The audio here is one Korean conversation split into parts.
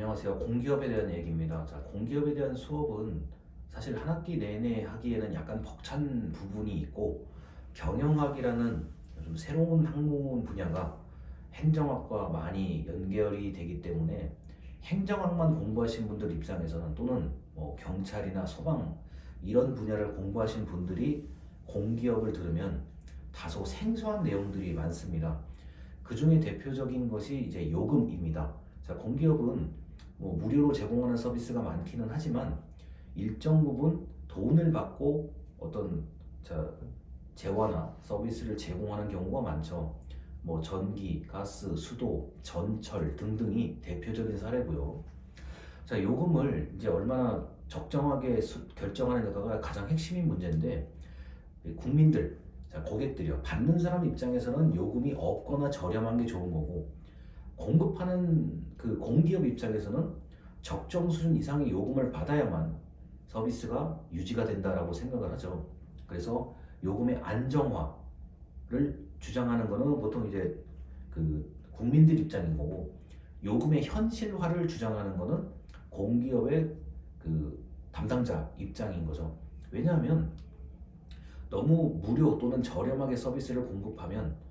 안녕하세요. 공기업에 대한 얘기입니다. 자, 공기업에 대한 수업은 사실 한 학기 내내 하기에는 약간 벅찬 부분이 있고 경영학이라는 좀 새로운 학문 분야가 행정학과 많이 연결이 되기 때문에 행정학만 공부하신 분들 입장에서는 또는 뭐 경찰이나 소방 이런 분야를 공부하신 분들이 공기업을 들으면 다소 생소한 내용들이 많습니다. 그 중에 대표적인 것이 이제 요금입니다. 자, 공기업은 뭐 무료로 제공하는 서비스가 많기는 하지만 일정 부분 돈을 받고 어떤 자, 재화나 서비스를 제공하는 경우가 많죠. 뭐 전기, 가스, 수도, 전철 등등이 대표적인 사례고요. 자, 요금을 이제 얼마나 적정하게 결정하는가가 가장 핵심인 문제인데 국민들, 자, 고객들이요. 받는 사람 입장에서는 요금이 없거나 저렴한 게 좋은 거고 공급하는 그 공기업 입장에서는 적정 수준 이상의 요금을 받아야만 서비스가 유지가 된다라고 생각을 하죠. 그래서 요금의 안정화를 주장하는 거는 보통 이제 그 국민들 입장인 거고 요금의 현실화를 주장하는 거는 공기업의 그 담당자 입장인 거죠. 왜냐하면 너무 무료 또는 저렴하게 서비스를 공급하면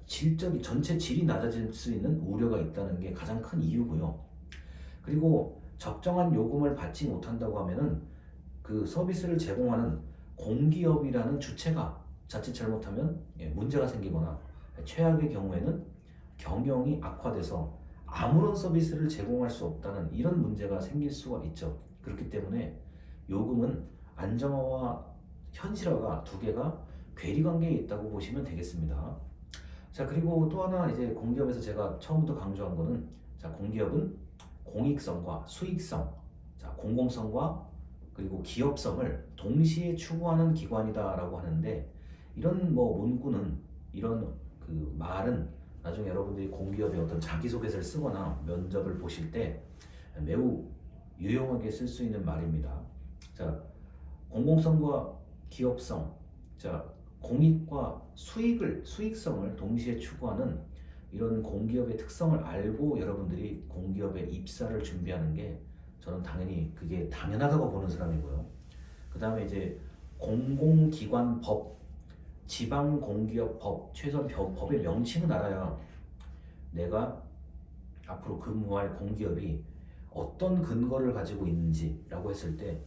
질적이 전체 질이 낮아질 수 있는 우려가 있다는 게 가장 큰 이유고요. 그리고 적정한 요금을 받지 못한다고 하면은 그 서비스를 제공하는 공기업이라는 주체가 자칫 잘못하면 문제가 생기거나 최악의 경우에는 경영이 악화돼서 아무런 서비스를 제공할 수 없다는 이런 문제가 생길 수가 있죠. 그렇기 때문에 요금은 안정화와 현실화가 두 개가 괴리관계에 있다고 보시면 되겠습니다. 자, 그리고 또 하나 이제 공기업에서 제가 처음부터 강조한 거는 자, 공기업은 공익성과 수익성, 자, 공공성과 그리고 기업성을 동시에 추구하는 기관이다라고 하는데 이런 뭐 문구는 이런 그 말은 나중에 여러분들이 공기업의 어떤 자기소개서를 쓰거나 면접을 보실 때 매우 유용하게 쓸 수 있는 말입니다. 자, 공공성과 기업성, 자, 공익과 수익성을 동시에 추구하는 이런 공기업의 특성을 알고 여러분들이 공기업에 입사를 준비하는 게 저는 당연히 그게 당연하다고 보는 사람이고요. 그 다음에 이제 공공기관법, 지방공기업법, 최소한 법의 명칭은 알아야 내가 앞으로 근무할 공기업이 어떤 근거를 가지고 있는지라고 했을 때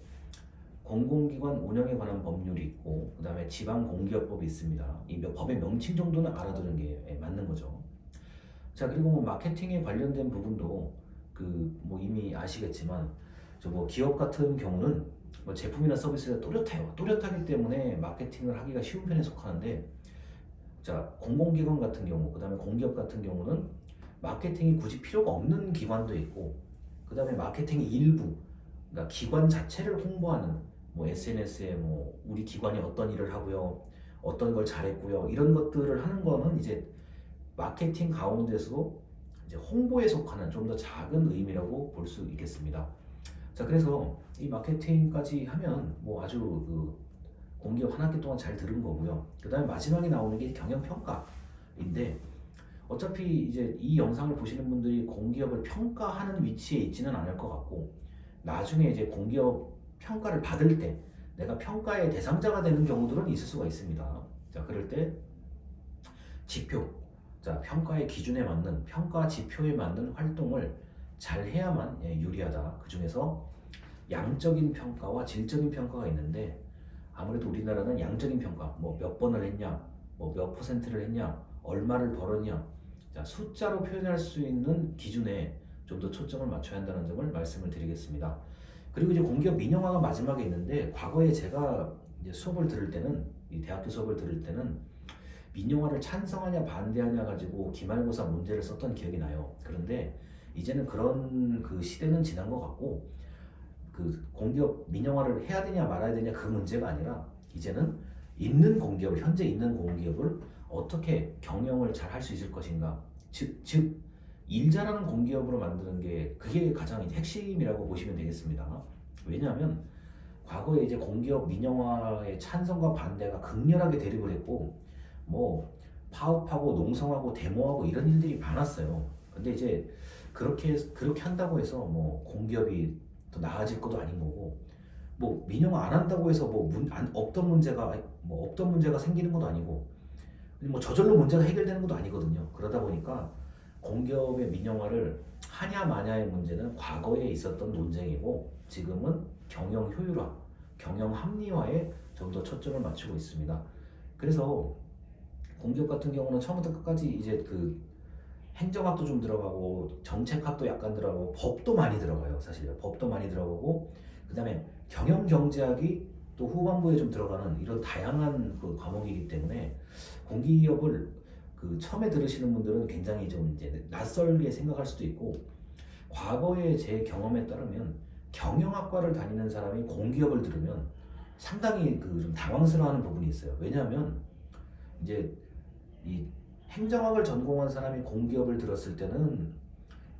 공공기관 운영에 관한 법률이 있고 그 다음에 지방공기업법이 있습니다. 이 법의 명칭 정도는 알아두는 게 맞는 거죠. 자, 그리고 뭐 마케팅에 관련된 부분도 그 뭐 이미 아시겠지만 저 뭐 기업 같은 경우는 뭐 제품이나 서비스가 또렷해요. 또렷하기 때문에 마케팅을 하기가 쉬운 편에 속하는데 자, 공공기관 같은 경우 그 다음에 공기업 같은 경우는 마케팅이 굳이 필요가 없는 기관도 있고 그 다음에 마케팅의 일부 그러니까 기관 자체를 홍보하는 뭐 SNS에 뭐 우리 기관이 어떤 일을 하고요, 어떤 걸 잘했고요, 이런 것들을 하는 거는 이제 마케팅 가운데서도 이제 홍보에 속하는 좀 더 작은 의미라고 볼 수 있겠습니다. 자, 그래서 이 마케팅까지 하면 뭐 아주 그 공기업 한 학기 동안 잘 들은 거고요. 그 다음에 마지막에 나오는 게 경영평가인데 어차피 이제 이 영상을 보시는 분들이 공기업을 평가하는 위치에 있지는 않을 것 같고 나중에 이제 공기업 평가를 받을 때 내가 평가의 대상자가 되는 경우들은 있을 수가 있습니다. 자, 그럴 때 지표, 자, 평가의 기준에 맞는 평가 지표에 맞는 활동을 잘 해야만 유리하다. 그 중에서 양적인 평가와 질적인 평가가 있는데 아무래도 우리나라는 양적인 평가, 뭐 몇 번을 했냐, 뭐 몇 퍼센트를 했냐, 얼마를 벌었냐, 자, 숫자로 표현할 수 있는 기준에 좀 더 초점을 맞춰야 한다는 점을 말씀을 드리겠습니다. 그리고 이제 공기업 민영화가 마지막에 있는데 과거에 제가 이제 수업을 들을 때는 이 대학교 수업을 들을 때는 민영화를 찬성하냐 반대하냐 가지고 기말고사 문제를 썼던 기억이 나요. 그런데 이제는 그런 그 시대는 지난 것 같고 그 공기업 민영화를 해야 되냐 말아야 되냐 그 문제가 아니라 이제는 있는 공기업을 현재 있는 공기업을 어떻게 경영을 잘 할 수 있을 것인가 즉 일 잘하는 공기업으로 만드는 게 그게 가장 핵심이라고 보시면 되겠습니다. 왜냐하면 과거에 이제 공기업 민영화의 찬성과 반대가 극렬하게 대립을 했고 뭐 파업하고 농성하고 데모하고 이런 일들이 많았어요. 근데 이제 그렇게 한다고 해서 뭐 공기업이 더 나아질 것도 아닌 거고, 뭐 민영화 안 한다고 해서 없던 문제가 생기는 것도 아니고, 뭐 저절로 문제가 해결되는 것도 아니거든요. 그러다 보니까 공기업의 민영화를 하냐 마냐의 문제는 과거에 있었던 논쟁이고, 지금은 경영 효율화, 경영 합리화에 좀 더 초점을 맞추고 있습니다. 그래서 공기업 같은 경우는 처음부터 끝까지 이제 그 행정학도 좀 들어가고 정책학도 약간 들어가고 법도 많이 들어가요. 사실 법도 많이 들어가고, 그다음에 경영 경제학이 또 후반부에 좀 들어가는 이런 다양한 그 과목이기 때문에 공기업을 그 처음에 들으시는 분들은 굉장히 좀 이제 낯설게 생각할 수도 있고, 과거의 제 경험에 따르면 경영학과를 다니는 사람이 공기업을 들으면 상당히 그 좀 당황스러워하는 부분이 있어요. 왜냐하면 이제 이 행정학을 전공한 사람이 공기업을 들었을 때는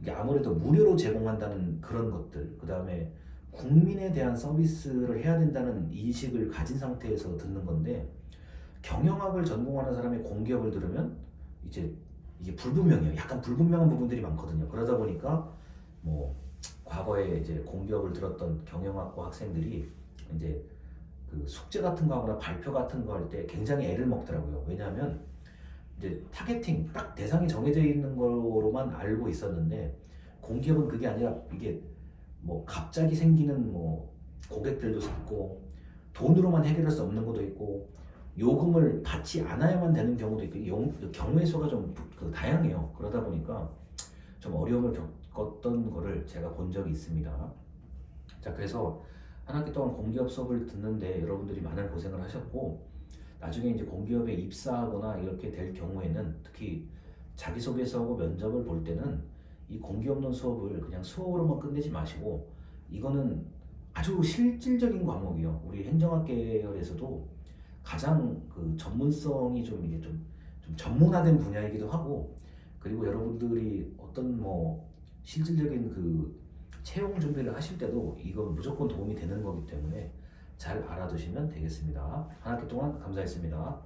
이게 아무래도 무료로 제공한다는 그런 것들, 그 다음에 국민에 대한 서비스를 해야 된다는 인식을 가진 상태에서 듣는 건데, 경영학을 전공하는 사람이 공기업을 들으면 이제 이게 불분명해요. 약간 불분명한 부분들이 많거든요. 그러다 보니까 뭐 과거에 이제 공기업을 들었던 경영학과 학생들이 이제 그 숙제 같은 거 하거나 발표 같은 거 할 때 굉장히 애를 먹더라고요. 왜냐하면 이제 타겟팅 딱 대상이 정해져 있는 거로만 알고 있었는데, 공기업은 그게 아니라 이게 뭐 갑자기 생기는 뭐 고객들도 있고, 돈으로만 해결할 수 없는 것도 있고, 요금을 받지 않아야만 되는 경우도 있고, 경우의 수가 좀 다양해요. 그러다 보니까 좀 어려움을 겪었던 거를 제가 본 적이 있습니다. 자, 그래서 한 학기 동안 공기업 수업을 듣는데 여러분들이 많은 고생을 하셨고, 나중에 이제 공기업에 입사하거나 이렇게 될 경우에는 특히 자기소개서하고 면접을 볼 때는 이 공기업론 수업을 그냥 수업으로만 끝내지 마시고, 이거는 아주 실질적인 과목이요. 우리 행정학 계열에서도 가장 그 전문성이 좀 이게 좀 전문화된 분야이기도 하고, 그리고 여러분들이 어떤 뭐 실질적인 그 채용 준비를 하실 때도 이건 무조건 도움이 되는 거기 때문에 잘 알아두시면 되겠습니다. 한 학기 동안 감사했습니다.